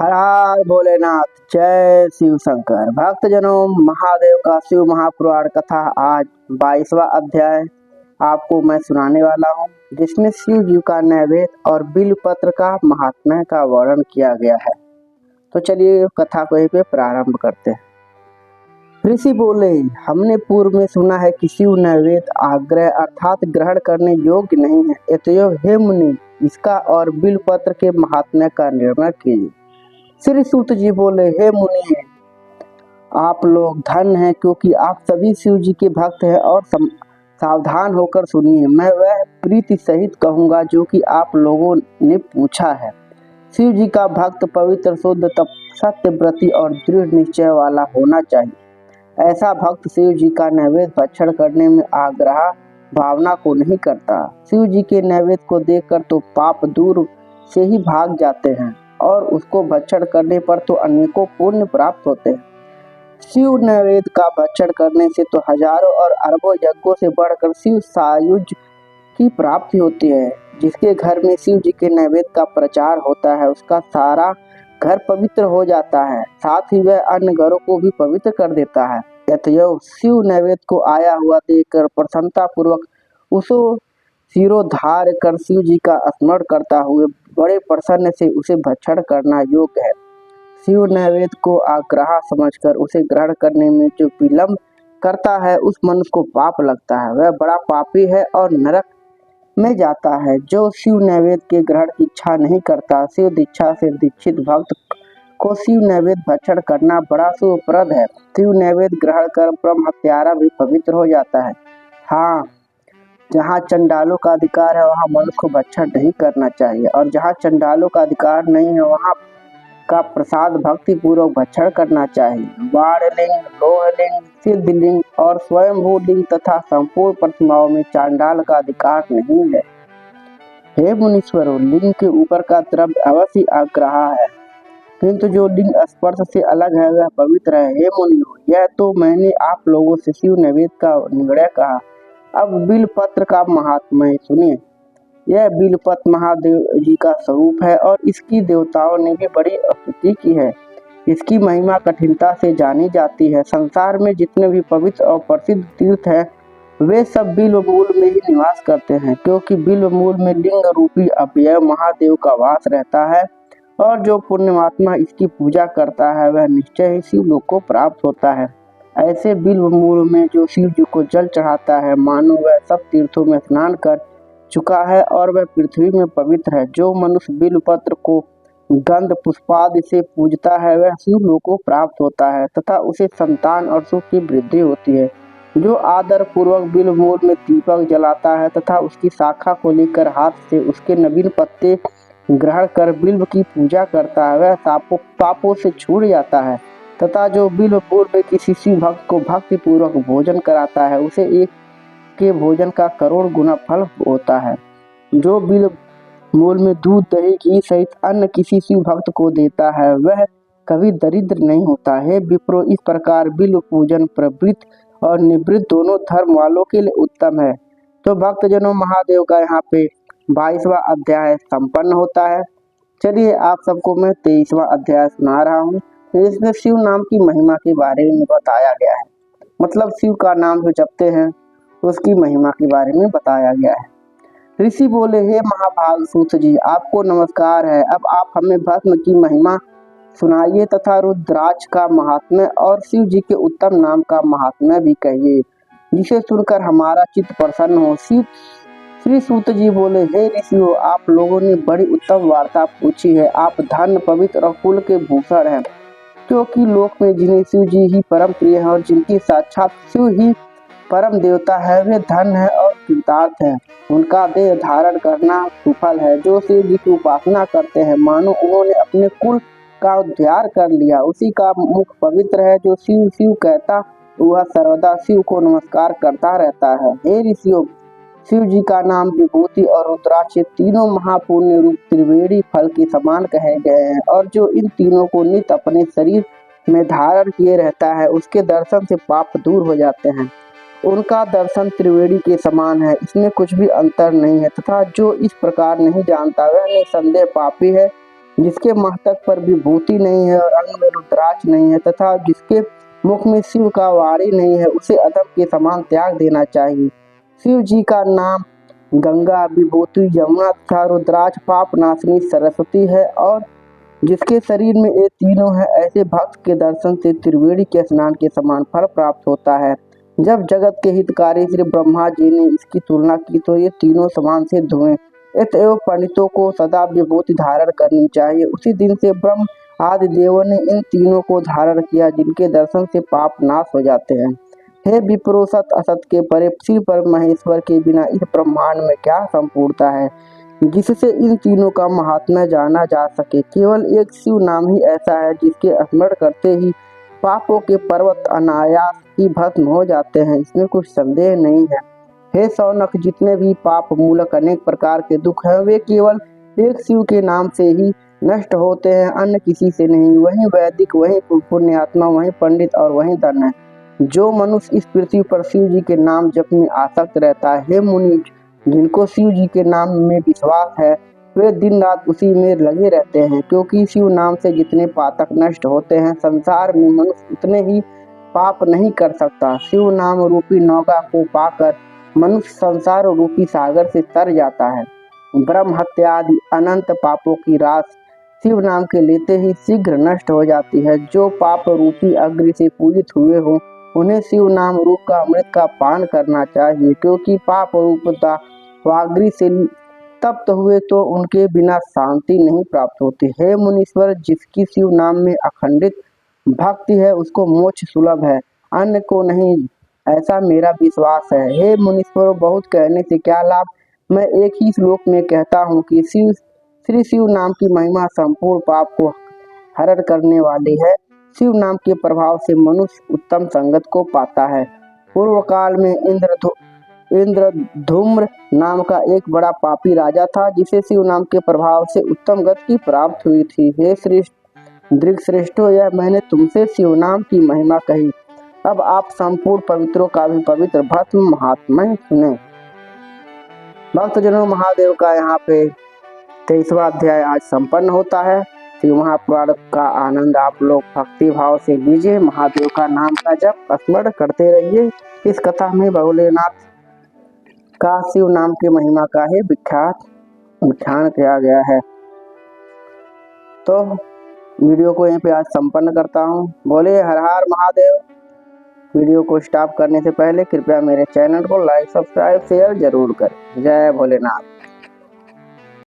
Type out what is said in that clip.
हर हर भोलेनाथ, जय शिव शंकर। भक्तजनों, महादेव का शिव महापुराण कथा आज 22वां अध्याय आपको मैं सुनाने वाला हूँ, जिसमें शिव जी का नैवेद्य और बिल्वपत्र का महात्म्य का वर्णन किया गया है। तो चलिए कथा को यहीं पे प्रारंभ करते हैं। ऋषि बोले, हमने पूर्व में सुना है कि शिव नैवेद्य आग्रह अर्थात ग्रहण करने योग्य नहीं है। अतएव हे मुनि, इसका और बिल्वपत्र के महात्म्य का निर्णय कीजिए। श्री सूत जी बोले, हे मुनि, आप लोग धन्य हैं, क्योंकि आप सभी शिव जी के भक्त हैं। और सावधान होकर सुनिए, मैं वह प्रीति सहित कहूँगा जो कि आप लोगों ने पूछा है। शिव जी का भक्त पवित्र, शुद्ध, सत्यव्रती और दृढ़ निश्चय वाला होना चाहिए। ऐसा भक्त शिव जी का नैवेद्य भक्षण करने में आग्रह भावना को नहीं करता। शिव जी के नैवेद्य को देखकर तो पाप दूर से ही भाग जाते हैं, और उसको भक्षण करने पर तो अनेकों पुण्य प्राप्त होते हैं। शिव नैवेद्य का भक्षण करने से तो हजारों और अरबों यज्ञों से बढ़कर शिव सायुज्य की प्राप्ति होती है। जिसके घर में शिव जी के नैवेद्य का प्रचार होता है, उसका सारा घर पवित्र हो जाता है, साथ ही वह अन्य घरों को भी पवित्र कर देता है। अतएव शिव नैवेद्य को आया हुआ देखकर प्रसन्नता पूर्वक उसो सिरोधार्य कर शिव जी का स्मरण करता हुए बड़े प्रसन्न से उसे भक्षण करना योग्य है। शिव नैवेद्य को आग्रह समझकर उसे ग्रहण करने में जो विलंब करता है, उस मनुष्य को पाप लगता है, वह बड़ा पापी है और नरक में जाता है। जो शिव नैवेद्य के ग्रहण की इच्छा नहीं करता, शिव दीक्षा से दीक्षित भक्त को शिव नैवेद्य भक्षण करना बड़ा शुभप्रद है। शिव नैवेद्य ग्रहण कर ब्रह्म हत्यारा भी पवित्र हो जाता है। हाँ, जहाँ चंडालों का अधिकार है वहाँ मनुष्य को भक्षण नहीं करना चाहिए, और जहाँ चंडालों का अधिकार नहीं है वहाँ का प्रसाद भक्ति पूर्वक भक्षण करना चाहिए। वाणलिंग, लोहलिंग, सिद्धलिंग और स्वयंभू लिंग तथा संपूर्ण प्रतिमाओं में चांडाल का अधिकार नहीं है। हे मुनीश्वरों, लिंग के ऊपर का द्रव्य अवश्य आग्रह है, किंतु जो लिंग स्पर्श से अलग है वह पवित्र है। हे मुनियों, यह तो मैंने आप लोगों से शिव नैवेद्य का निर्णय कहा। अब बिल्वपत्र का महात्म्य सुनिए। यह बिल्वपत्र महादेव जी का स्वरूप है और इसकी देवताओं ने भी बड़ी स्तुति की है। इसकी महिमा कठिनता से जानी जाती है। संसार में जितने भी पवित्र और प्रसिद्ध तीर्थ हैं, वे सब बिल्व मूल में ही निवास करते हैं, क्योंकि बिल्व मूल में लिंग रूपी अव्यय महादेव का वास रहता है, और जो पुण्यमात्मा इसकी पूजा करता है वह निश्चय ही शिव लोक को प्राप्त होता है। ऐसे बिल्व मूल में जो शिव जी को जल चढ़ाता है, मानो वह सब तीर्थों में स्नान कर चुका है और वह पृथ्वी में पवित्र है। जो मनुष्य बिल्वपत्र को गंध पुष्पादि से पूजता है वह शिव लोक को प्राप्त होता है, तथा उसे संतान और सुख की वृद्धि होती है। जो आदर पूर्वक बिल्व मूल में दीपक जलाता है तथा उसकी शाखा को लेकर हाथ से उसके नवीन पत्ते ग्रहण कर बिल्व की पूजा करता है, वह पापों से छूट जाता है। तथा जो बिल्व मूल में किसी शिव भक्त को भक्ति पूर्वक भोजन कराता है, उसे एक के भोजन का करोड़ गुना फल होता है। जो बिल्व मूल में दूध, दही, घी सहित अन्य किसी शिव भक्त को देता है, वह कभी दरिद्र नहीं होता। है विप्रो, इस प्रकार बिल्व पूजन प्रवृत्त और निवृत्त दोनों धर्म वालों के लिए उत्तम है। तो भक्तजनों, महादेव का यहाँ पे 22वां अध्याय संपन्न होता है। चलिए आप सबको मैं 23वां अध्याय सुना रहा हूँ। इसमें शिव नाम की महिमा के बारे में बताया गया है, मतलब शिव का नाम जो जपते हैं उसकी महिमा के बारे में बताया गया है। ऋषि बोले, हे महाभाग सूत जी, आपको नमस्कार है। अब आप हमें भस्म की महिमा सुनाइए तथा रुद्राक्ष का महात्म्य और शिव जी के उत्तम नाम का महात्म्य भी कहिए, जिसे सुनकर हमारा चित्त प्रसन्न हो। श्री सूत जी बोले, हे ऋषियों, आप लोगों ने बड़ी उत्तम वार्ता पूछी है। आप धन, पवित्र और कुल के भूषण हैं, क्योंकि लोक में जिन्हें शिव जी ही परम प्रिय है और जिनकी साक्षात शिव ही परम देवता है, वे धन है और कृतार्थ है। उनका देह धारण करना सुफल है। जो शिव जी की उपासना करते हैं, मानो उन्होंने अपने कुल का उद्धार कर लिया। उसी का मुख पवित्र है। जो शिव शिव कहता वह सर्वदा शिव को नमस्कार करता रहता है। हे ऋषियों, शिव जी का नाम विभूति और रुद्राक्ष तीनों महापुण्य रूप त्रिवेणी फल के समान कहे गए हैं, और जो इन तीनों को नित्य अपने शरीर में धारण किए रहता है, उसके दर्शन से पाप दूर हो जाते हैं। उनका दर्शन त्रिवेणी के समान है, इसमें कुछ भी अंतर नहीं है। तथा जो इस प्रकार नहीं जानता वह निसंदेह पापी है। जिसके मस्तक पर विभूति नहीं है और अंग में रुद्राक्ष नहीं है तथा जिसके मुख में शिव का वाणी नहीं है, उसे अधम के समान त्याग देना चाहिए। शिव जी का नाम गंगा, विभूति, यमुना तथा रुद्राक्ष पाप नाशिनी सरस्वती है और जिसके शरीर में ये तीनों है, ऐसे भक्त के दर्शन से त्रिवेणी के स्नान के समान फल प्राप्त होता है। जब जगत के हितकारी श्री ब्रह्मा जी ने इसकी तुलना की तो ये तीनों समान सिद्ध हुए। अतएव पंडितों को सदा विभूति धारण करनी चाहिए। उसी दिन से ब्रह्म आदि देवों ने इन तीनों को धारण किया, जिनके दर्शन से पाप नाश हो जाते हैं। हे विप्रो, सत असत के परे शिव पर महेश्वर के बिना इस ब्रह्मांड में क्या संपूर्णता है जिससे इन तीनों का महात्म्य जाना जा सके। केवल एक शिव नाम ही ऐसा है जिसके स्मरण करते ही पापों के पर्वत अनायास ही भस्म हो जाते हैं, इसमें कुछ संदेह नहीं है। हे सौनक, जितने भी पाप मूलक अनेक प्रकार के दुख हैं, वे केवल एक शिव के नाम से ही नष्ट होते हैं, अन्य किसी से नहीं। वही वैदिक, वही पुण्यात्मा, वही पंडित और वही धन है। जो मनुष्य इस पृथ्वी पर शिव जी के नाम जप में आसक्त रहता है, हे मुनि, जिनको शिव जी के नाम में विश्वास है, वे दिन रात उसी में लगे रहते हैं, क्योंकि शिव नाम से जितने पातक नष्ट होते हैं, संसार में मनुष्य उतने ही पाप नहीं कर सकता। शिव नाम रूपी नौका को पाकर मनुष्य संसार रूपी सागर से तर जाता है। ब्रह्म हत्या आदि अनंत पापों की रास शिव नाम के लेते ही शीघ्र नष्ट हो जाती है। जो पाप रूपी अग्नि से पूजित हुए हो, उन्हें शिव नाम रूप का अमृत का पान करना चाहिए, क्योंकि पाप रूपता वाग्री से तप्त हुए तो उनके बिना शांति नहीं प्राप्त होती। हे मुनीश्वर, जिसकी शिव नाम में अखंडित भक्ति है, उसको मोक्ष सुलभ है, अन्य को नहीं, ऐसा मेरा विश्वास है। हे मुनीश्वर, बहुत कहने से क्या लाभ, मैं एक ही श्लोक में कहता हूँ कि श्री शिव नाम की महिमा संपूर्ण पाप को हरण करने वाली है। शिव नाम के प्रभाव से मनुष्य उत्तम संगत को पाता है। पूर्व काल में इंद्रधूम्र नाम का एक बड़ा पापी राजा था, जिसे शिव नाम के प्रभाव से उत्तम गति प्राप्त हुई थी। हे दृगश्रेष्ठो, यह मैंने तुमसे शिव नाम की महिमा कही। अब आप संपूर्ण पवित्रों का भी पवित्र भस्म महात्म्य सुने। भक्तजनों, महादेव का यहाँ पे 23वां अध्याय आज संपन्न होता है। शिव महापुराण का आनंद आप लोग भक्ति भाव से लीजिए, महादेव का नाम का जप स्मरण करते रहिए। इस कथा में भोलेनाथ का शिव नाम की महिमा का ही व्याख्यान किया गया है। तो वीडियो को यहीं पे आज संपन्न करता हूँ। बोले हर हर महादेव। वीडियो को स्टॉप करने से पहले कृपया मेरे चैनल को लाइक, सब्सक्राइब, शेयर जरूर करें। जय भोलेनाथ।